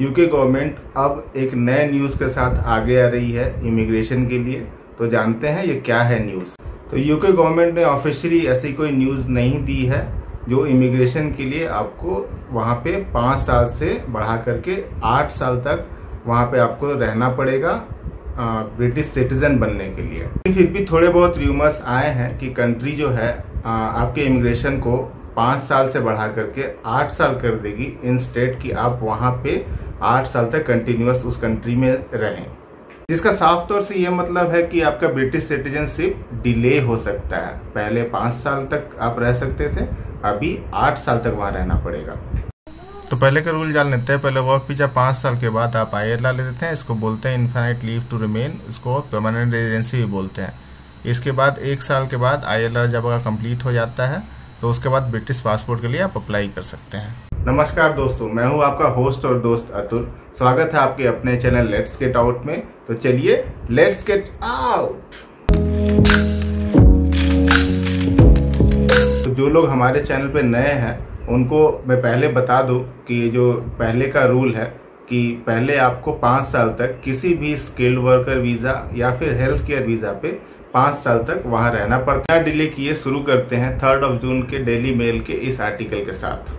UK government अब एक नए न्यूज़ के साथ आगे आ रही है इमिग्रेशन के लिए। तो जानते हैं ये क्या है न्यूज़। तो यूके गवर्नमेंट ने ऑफिशियली ऐसी कोई न्यूज़ नहीं दी है जो इमिग्रेशन के लिए आपको वहाँ पे 5 साल से बढ़ा करके 8 साल तक वहाँ पे आपको रहना पड़ेगा ब्रिटिश सिटीजन बनने के लिए। फिर भी थोड़े बहुत र्यूमर्स आए हैं कि कंट्री जो है आपके इमिग्रेशन को 5 साल से बढ़ा करके 8 साल कर देगी, इंस्टेड कि आप वहाँ पे 8 साल तक कंटिन्यूअस उस कंट्री में रहें। जिसका साफ तौर से ये मतलब है कि आपका ब्रिटिश सिटीजनशिप डिले हो सकता है। पहले 5 साल तक आप रह सकते थे, अभी 8 साल तक वहाँ रहना पड़ेगा। तो पहले का रूल जान लेते हैं। पहले वर्क वीजा 5 साल के बाद आप ILR ले लेते हैं, इसको बोलते हैं इनफाइनाइट लीव टू रिमेन, इसको परमानेंट रेजिडेंसी भी बोलते हैं। इसके बाद 1 साल के बाद ILR जब आपका कंप्लीट हो जाता है तो उसके बाद ब्रिटिश पासपोर्ट के लिए आप अप्लाई कर सकते हैं। नमस्कार दोस्तों, मैं हूं आपका होस्ट और दोस्त अतुल। स्वागत है आपके अपने चैनल लेट्स गेट आउट में। तो चलिए लेट्स गेट आउट। तो जो लोग हमारे चैनल पे नए हैं उनको मैं पहले बता दूं कि जो पहले का रूल है कि पहले आपको 5 साल तक किसी भी स्किल्ड वर्कर वीज़ा या फिर हेल्थ केयर वीज़ा पे 5 साल तक वहां रहना पड़ता है। डिले किए शुरू करते हैं 3 जून के डेली मेल के इस आर्टिकल के साथ।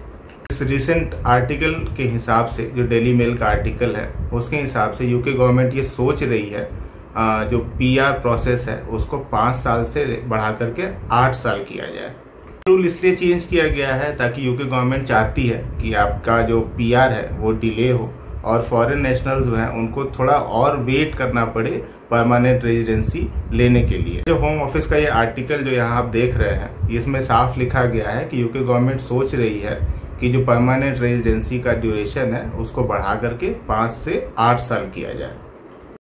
इस रिसेंट आर्टिकल के हिसाब से, जो डेली मेल का आर्टिकल है उसके हिसाब से यूके गवर्नमेंट ये सोच रही है जो PR प्रोसेस है उसको 5 साल से बढ़ा करके 8 साल किया जाए। रूल इसलिए चेंज किया गया है ताकि यूके गवर्नमेंट चाहती है कि आपका जो PR है वो डिले हो और फॉरेन नेशनल्स जो हैं उनको थोड़ा और वेट करना पड़े परमानेंट रेजिडेंसी लेने के लिए। जो होम ऑफिस का ये आर्टिकल जो यहाँ आप देख रहे हैं इसमें साफ लिखा गया है कि यूके गवर्नमेंट सोच रही है कि जो परमानेंट रेजिडेंसी का ड्यूरेशन है उसको बढ़ा करके 5 से 8 साल किया जाए,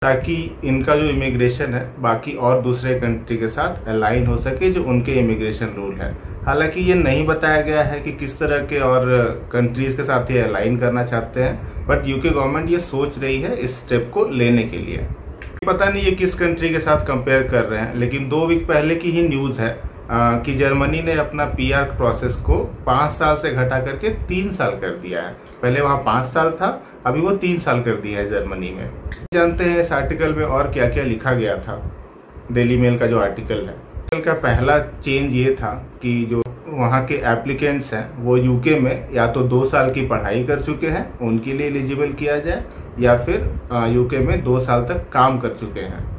ताकि इनका जो इमिग्रेशन है बाकी और दूसरे कंट्री के साथ अलाइन हो सके जो उनके इमिग्रेशन रूल है। हालांकि ये नहीं बताया गया है कि किस तरह के और कंट्रीज के साथ ये अलाइन करना चाहते हैं, बट यूके गवर्नमेंट ये सोच रही है इस स्टेप को लेने के लिए। पता नहीं ये किस कंट्री के साथ कंपेयर कर रहे हैं, लेकिन 2 वीक पहले की ही न्यूज़ है कि जर्मनी ने अपना PR प्रोसेस को 5 साल से घटा करके 3 साल कर दिया है। पहले वहाँ 5 साल था, अभी वो 3 साल कर दिया है जर्मनी में। जानते हैं इस आर्टिकल में और क्या क्या लिखा गया था। डेली मेल का जो आर्टिकल है, का पहला चेंज ये था कि जो वहाँ के एप्लीकेंट्स हैं वो यूके में या तो 2 साल की पढ़ाई कर चुके हैं उनके लिए एलिजिबल किया जाए, या फिर यूके में 2 साल तक काम कर चुके हैं।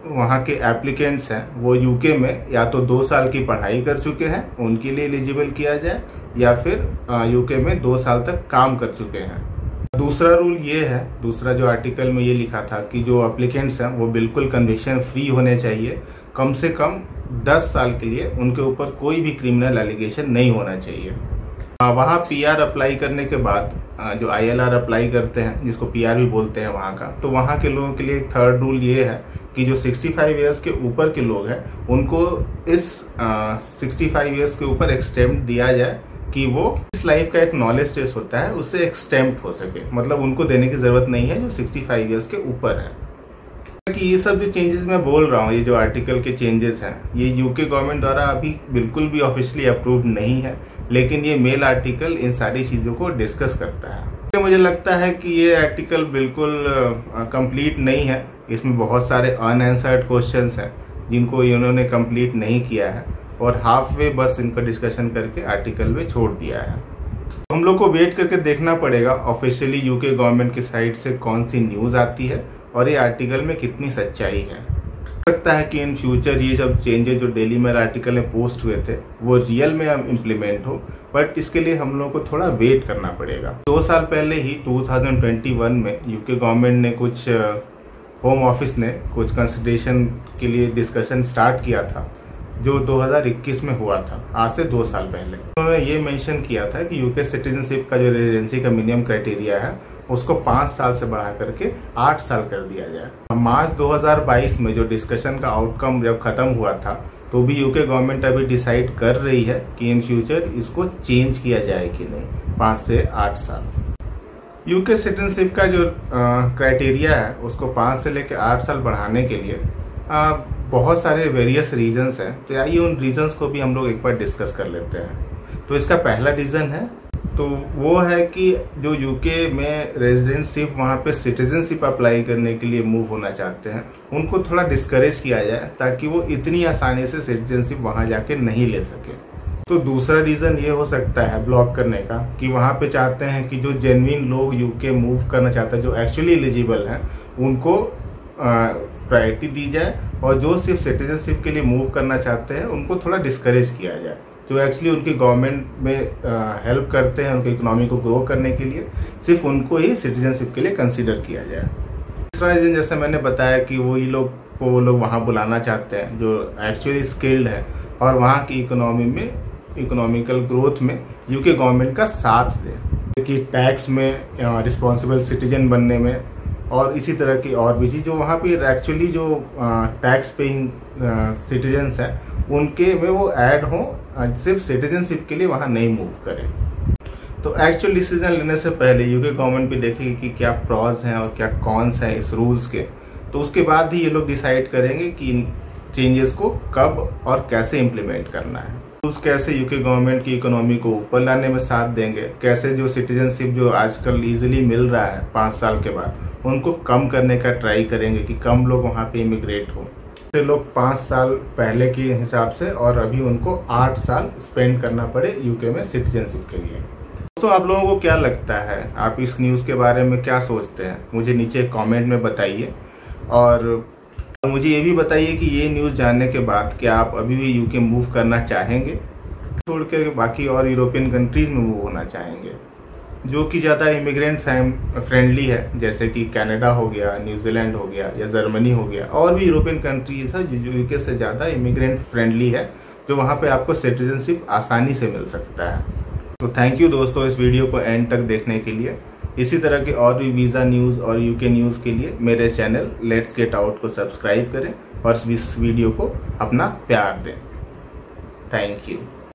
वहाँ के एप्लीकेंट्स हैं वो यूके में या तो 2 साल की पढ़ाई कर चुके हैं उनके लिए एलिजिबल किया जाए, या फिर यूके में 2 साल तक काम कर चुके हैं। दूसरा रूल ये है, दूसरा जो आर्टिकल में ये लिखा था कि जो एप्लीकेंट्स हैं वो बिल्कुल कन्विक्शन फ्री होने चाहिए। कम से कम 10 साल के लिए उनके ऊपर कोई भी क्रिमिनल एलिगेशन नहीं होना चाहिए। वहाँ PR अप्लाई करने के बाद जो ILR अप्लाई करते हैं, जिसको PR भी बोलते हैं वहाँ का, तो वहाँ के लोगों के लिए एक 3rd रूल ये है कि जो 65 ईयर्स के ऊपर के लोग हैं उनको इस 65 ईयर्स के ऊपर एक्सटेम्प्ट दिया जाए कि वो इस लाइफ का एक नॉलेज टेस्ट होता है उससे एक्सटेम्प्ट हो सके। मतलब उनको देने की जरूरत नहीं है जो 65 ईयर्स के ऊपर है। कि ये सब जो चेंजेस मैं बोल रहा हूँ, ये जो आर्टिकल के चेंजेस हैं, ये यूके गवर्नमेंट द्वारा अभी बिल्कुल भी ऑफिशियली अप्रूव्ड नहीं है, लेकिन ये मेल आर्टिकल इन सारी चीज़ों को डिस्कस करता है। तो मुझे लगता है कि ये आर्टिकल बिल्कुल कंप्लीट नहीं है। इसमें बहुत सारे अनआंसर्ड क्वेश्चंस हैं जिनको इन्होंने कंप्लीट नहीं किया है और हाफ वे बस इनका डिस्कशन करके आर्टिकल में छोड़ दिया है। हम लोग को वेट करके देखना पड़ेगा ऑफिशियली यूके गवर्नमेंट की साइड से कौन सी न्यूज़ आती है और ये आर्टिकल में कितनी सच्चाई है। हो सकता है कि इन फ्यूचर ये सब चेंजेस जो डेली मेल आर्टिकल में पोस्ट हुए थे वो रियल में इम्प्लीमेंट हो, बट इसके लिए हम लोगों को थोड़ा वेट करना पड़ेगा। 2 साल पहले ही 2021 में यूके गवर्नमेंट ने कुछ होम ऑफिस ने कुछ कंसिडरेशन के लिए डिस्कशन स्टार्ट किया था जो 2021 में हुआ था, आज से 2 साल पहले। उन्होंने ये मेंशन किया था कि यूके सिटीजनशिप का जो रेजिडेंसी का मिनिमम क्राइटेरिया है उसको 5 साल से बढ़ा करके 8 साल कर दिया जाए। मार्च 2022 में जो डिस्कशन का आउटकम जब खत्म हुआ था तो भी यूके गवर्नमेंट अभी डिसाइड कर रही है कि इन फ्यूचर इसको चेंज किया जाए कि नहीं, 5 से 8 साल। यूके सिटीजनशिप का जो क्राइटेरिया है उसको 5 से लेकर 8 साल बढ़ाने के लिए बहुत सारे वेरियस रीजंस हैं। तो आइए उन रीजंस को भी हम लोग एक बार डिस्कस कर लेते हैं। तो इसका पहला रीजन है तो वो है कि जो यूके में रेजिडेंटशिप वहाँ पे सिटीजनशिप अप्लाई करने के लिए मूव होना चाहते हैं, उनको थोड़ा डिस्करेज किया जाए ताकि वो इतनी आसानी से सिटीजनशिप वहाँ जाके नहीं ले सके। तो दूसरा रीज़न ये हो सकता है ब्लॉक करने का कि वहाँ पे चाहते हैं कि जो जेन्युइन लोग यूके मूव करना चाहते हैं, जो एक्चुअली एलिजिबल हैं, उनको प्रायोरिटी दी जाए, और जो सिर्फ सिटीजनशिप के लिए मूव करना चाहते हैं उनको थोड़ा डिस्करेज किया जाए। जो एक्चुअली उनकी गवर्नमेंट में हेल्प करते हैं उनकी इकोनॉमी को ग्रो करने के लिए, सिर्फ उनको ही सिटीजनशिप के लिए कंसीडर किया जाए। तीसरा रीज़न जैसे मैंने बताया कि वो लोग वहाँ बुलाना चाहते हैं जो एक्चुअली स्किल्ड है और वहाँ की इकोनॉमी में, इकोनॉमिकल ग्रोथ में यूके गवर्नमेंट का साथ दें, कि टैक्स में, रिस्पॉन्सिबल सिटीजन बनने में, और इसी तरह की और भी चीज़ जो वहाँ पे एक्चुअली जो टैक्स पेइंग सिटीजन्स हैं उनके में वो ऐड हों, सिर्फ सिटीजनशिप के लिए वहाँ नहीं मूव करें। तो एक्चुअल डिसीजन लेने से पहले यूके गवर्नमेंट भी देखेगी कि क्या प्रॉज हैं और क्या कॉन्स हैं इस रूल्स के, तो उसके बाद ही ये लोग डिसाइड करेंगे कि इन चेंजेस को कब और कैसे इम्प्लीमेंट करना है। रूल्स कैसे यूके गवर्नमेंट की इकोनॉमी को ऊपर लाने में साथ देंगे, कैसे जो सिटीजनशिप जो आजकल इजीली मिल रहा है 5 साल के बाद, उनको कम करने का ट्राई करेंगे कि कम लोग वहाँ पे इमिग्रेट हो। से लोग 5 साल पहले के हिसाब से और अभी उनको 8 साल स्पेंड करना पड़े यूके में सिटीजनशिप के लिए। दोस्तों, आप लोगों को क्या लगता है, आप इस न्यूज़ के बारे में क्या सोचते हैं, मुझे नीचे कमेंट में बताइए। और मुझे ये भी बताइए कि ये न्यूज़ जानने के बाद क्या आप अभी भी यूके मूव करना चाहेंगे, छोड़ के बाकी और यूरोपियन कंट्रीज में मूव होना चाहेंगे जो कि ज़्यादा इमिग्रेंट फ्रेंडली है, जैसे कि कनाडा हो गया, न्यूजीलैंड हो गया या जर्मनी हो गया, और भी यूरोपियन कंट्रीज है जो यूके से ज़्यादा इमिग्रेंट फ्रेंडली है, जो वहाँ पे आपको सिटीजनशिप आसानी से मिल सकता है। तो थैंक यू दोस्तों इस वीडियो को एंड तक देखने के लिए। इसी तरह के और भी वीज़ा न्यूज़ और यूके न्यूज़ के लिए मेरे चैनल लेट्स गेट आउट को सब्सक्राइब करें और इस वीडियो को अपना प्यार दें। Thank you.